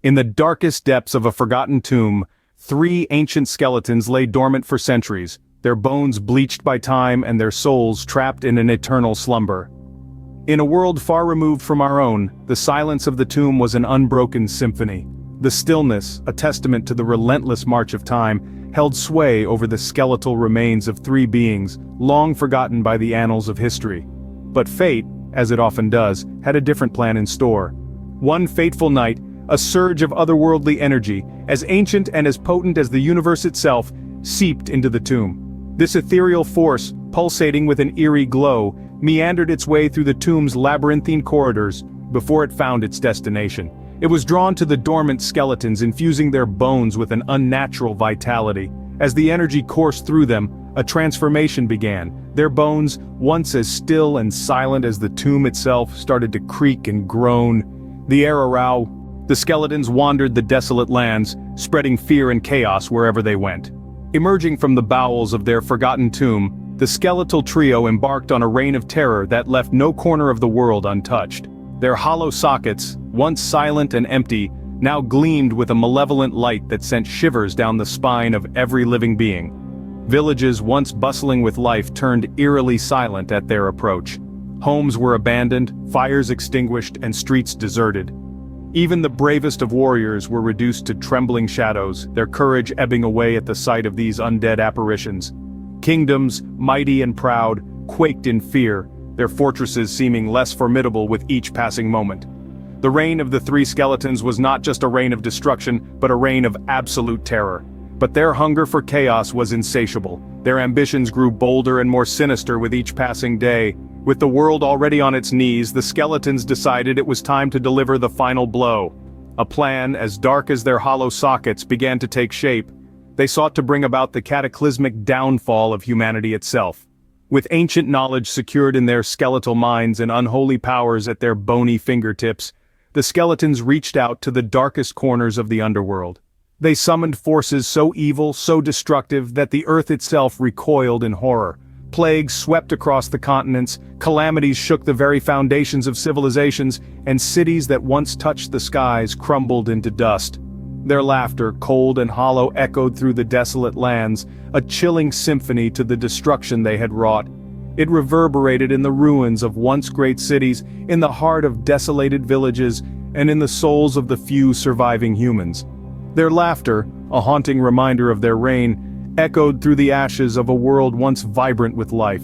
In the darkest depths of a forgotten tomb, three ancient skeletons lay dormant for centuries, their bones bleached by time and their souls trapped in an eternal slumber. In a world far removed from our own, the silence of the tomb was an unbroken symphony. The stillness, a testament to the relentless march of time, held sway over the skeletal remains of three beings, long forgotten by the annals of history. But fate, as it often does, had a different plan in store. One fateful night, a surge of otherworldly energy, as ancient and as potent as the universe itself, seeped into the tomb. This ethereal force, pulsating with an eerie glow, meandered its way through the tomb's labyrinthine corridors before it found its destination. It was drawn to the dormant skeletons, infusing their bones with an unnatural vitality. As the energy coursed through them, a transformation began. Their bones, once as still and silent as the tomb itself, started to creak and groan. The air aroused. The skeletons wandered the desolate lands, spreading fear and chaos wherever they went. Emerging from the bowels of their forgotten tomb, the skeletal trio embarked on a reign of terror that left no corner of the world untouched. Their hollow sockets, once silent and empty, now gleamed with a malevolent light that sent shivers down the spine of every living being. Villages once bustling with life turned eerily silent at their approach. Homes were abandoned, fires extinguished, and streets deserted. Even the bravest of warriors were reduced to trembling shadows, their courage ebbing away at the sight of these undead apparitions. Kingdoms, mighty and proud, quaked in fear, their fortresses seeming less formidable with each passing moment. The reign of the three skeletons was not just a reign of destruction, but a reign of absolute terror. But their hunger for chaos was insatiable. Their ambitions grew bolder and more sinister with each passing day. With the world already on its knees, the skeletons decided it was time to deliver the final blow. A plan, as dark as their hollow sockets, began to take shape. They sought to bring about the cataclysmic downfall of humanity itself. With ancient knowledge secured in their skeletal minds and unholy powers at their bony fingertips, the skeletons reached out to the darkest corners of the underworld. They summoned forces so evil, so destructive, that the earth itself recoiled in horror. Plagues swept across the continents, calamities shook the very foundations of civilizations, and cities that once touched the skies crumbled into dust. Their laughter, cold and hollow, echoed through the desolate lands, a chilling symphony to the destruction they had wrought. It reverberated in the ruins of once great cities, in the heart of desolated villages, and in the souls of the few surviving humans. Their laughter, a haunting reminder of their reign, echoed through the ashes of a world once vibrant with life.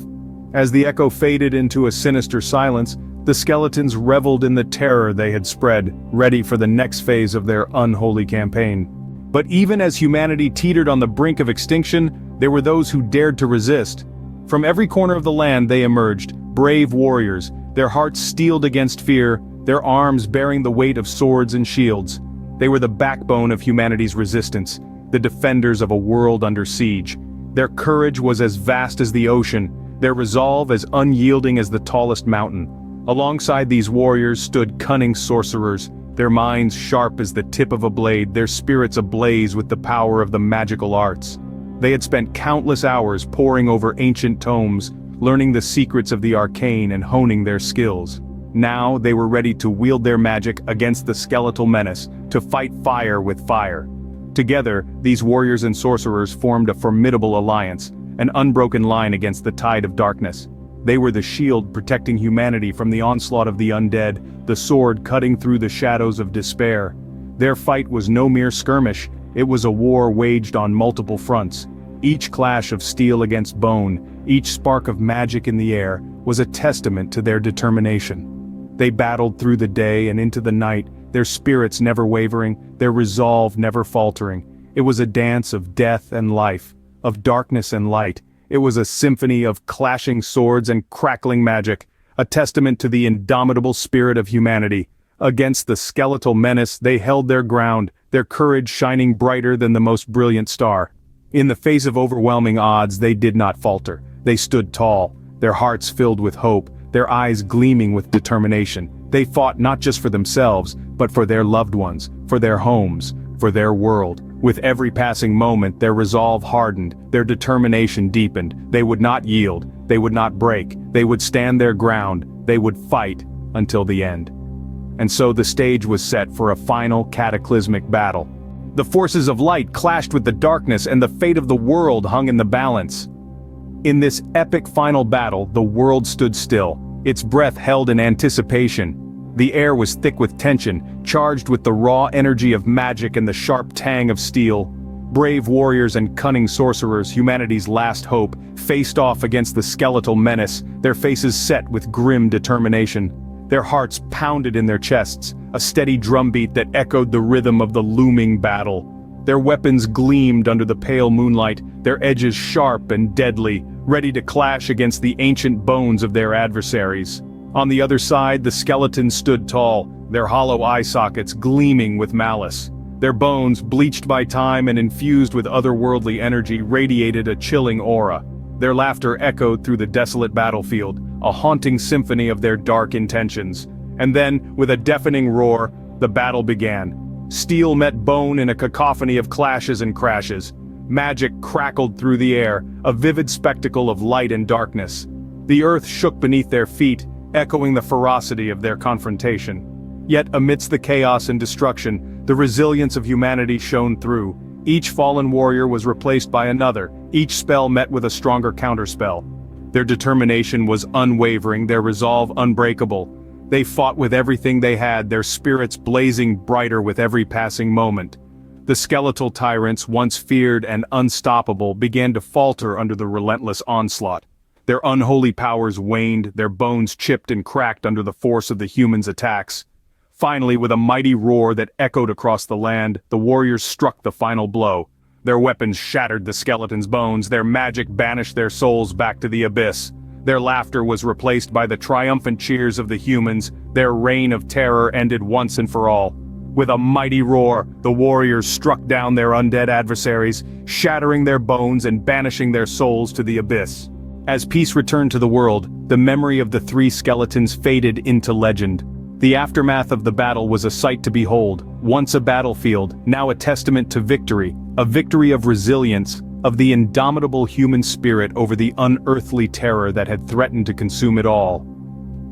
As the echo faded into a sinister silence, the skeletons reveled in the terror they had spread, ready for the next phase of their unholy campaign. But even as humanity teetered on the brink of extinction, there were those who dared to resist. From every corner of the land they emerged, brave warriors, their hearts steeled against fear, their arms bearing the weight of swords and shields. They were the backbone of humanity's resistance, the defenders of a world under siege. Their courage was as vast as the ocean, their resolve as unyielding as the tallest mountain. Alongside these warriors stood cunning sorcerers, their minds sharp as the tip of a blade, their spirits ablaze with the power of the magical arts. They had spent countless hours poring over ancient tomes, learning the secrets of the arcane and honing their skills. Now they were ready to wield their magic against the skeletal menace, to fight fire with fire. Together, these warriors and sorcerers formed a formidable alliance, an unbroken line against the tide of darkness. They were the shield protecting humanity from the onslaught of the undead, the sword cutting through the shadows of despair. Their fight was no mere skirmish, it was a war waged on multiple fronts. Each clash of steel against bone, each spark of magic in the air, was a testament to their determination. They battled through the day and into the night, their spirits never wavering, their resolve never faltering. It was a dance of death and life, of darkness and light. It was a symphony of clashing swords and crackling magic, a testament to the indomitable spirit of humanity. Against the skeletal menace they held their ground, their courage shining brighter than the most brilliant star. In the face of overwhelming odds they did not falter. They stood tall, their hearts filled with hope, their eyes gleaming with determination. They fought not just for themselves, but for their loved ones, for their homes, for their world. With every passing moment their resolve hardened, their determination deepened. They would not yield, they would not break, they would stand their ground, they would fight until the end. and so the stage was set for a final cataclysmic battle. The forces of light clashed with the darkness, and the fate of the world hung in the balance. In this epic final battle, the world stood still, its breath held in anticipation. The air was thick with tension, charged with the raw energy of magic and the sharp tang of steel. Brave warriors and cunning sorcerers, humanity's last hope, faced off against the skeletal menace, their faces set with grim determination. Their hearts pounded in their chests, a steady drumbeat that echoed the rhythm of the looming battle. Their weapons gleamed under the pale moonlight, their edges sharp and deadly, ready to clash against the ancient bones of their adversaries. On the other side, the skeletons stood tall, their hollow eye sockets gleaming with malice. Their bones, bleached by time and infused with otherworldly energy, radiated a chilling aura. Their laughter echoed through the desolate battlefield, a haunting symphony of their dark intentions. And then, with a deafening roar, the battle began. Steel met bone in a cacophony of clashes and crashes. Magic crackled through the air, a vivid spectacle of light and darkness. The earth shook beneath their feet, echoing the ferocity of their confrontation. Yet amidst the chaos and destruction, the resilience of humanity shone through. Each fallen warrior was replaced by another, each spell met with a stronger counterspell. Their determination was unwavering, their resolve unbreakable. They fought with everything they had, their spirits blazing brighter with every passing moment. The skeletal tyrants, once feared and unstoppable, began to falter under the relentless onslaught. Their unholy powers waned, their bones chipped and cracked under the force of the humans' attacks. Finally, with a mighty roar that echoed across the land, the warriors struck the final blow. Their weapons shattered the skeletons' bones, their magic banished their souls back to the abyss. Their laughter was replaced by the triumphant cheers of the humans, their reign of terror ended once and for all. With a mighty roar, the warriors struck down their undead adversaries, shattering their bones and banishing their souls to the abyss. As peace returned to the world, the memory of the three skeletons faded into legend. The aftermath of the battle was a sight to behold, once a battlefield, now a testament to victory, a victory of resilience, of the indomitable human spirit over the unearthly terror that had threatened to consume it all.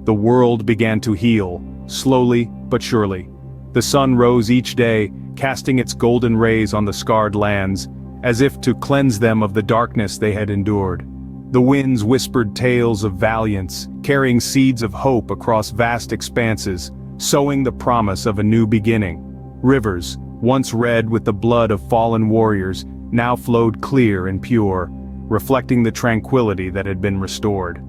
The world began to heal, slowly but surely. The sun rose each day, casting its golden rays on the scarred lands, as if to cleanse them of the darkness they had endured. The winds whispered tales of valiance, carrying seeds of hope across vast expanses, sowing the promise of a new beginning. Rivers, once red with the blood of fallen warriors, now flowed clear and pure, reflecting the tranquility that had been restored.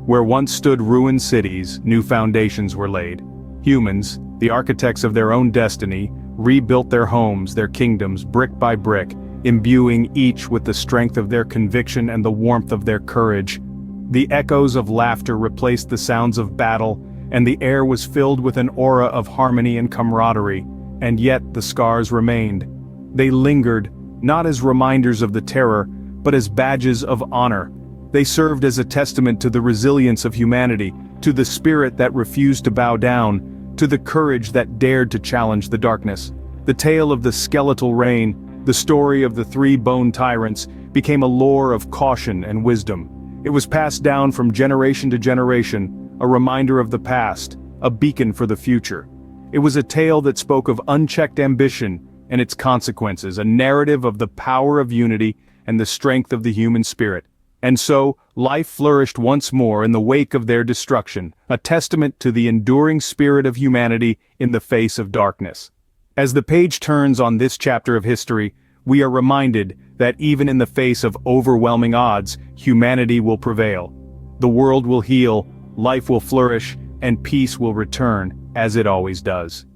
Where once stood ruined cities, new foundations were laid. Humans, the architects of their own destiny, rebuilt their homes, their kingdoms, brick by brick, imbuing each with the strength of their conviction and the warmth of their courage. The echoes of laughter replaced the sounds of battle, and the air was filled with an aura of harmony and camaraderie, and yet the scars remained. They lingered, not as reminders of the terror, but as badges of honor. They served as a testament to the resilience of humanity, to the spirit that refused to bow down, to the courage that dared to challenge the darkness. The tale of the skeletal reign, the story of the three bone tyrants, became a lore of caution and wisdom. It was passed down from generation to generation, a reminder of the past, a beacon for the future. It was a tale that spoke of unchecked ambition and its consequences, a narrative of the power of unity and the strength of the human spirit. And so, life flourished once more in the wake of their destruction, a testament to the enduring spirit of humanity in the face of darkness. As the page turns on this chapter of history, we are reminded that even in the face of overwhelming odds, humanity will prevail. The world will heal, life will flourish, and peace will return, as it always does.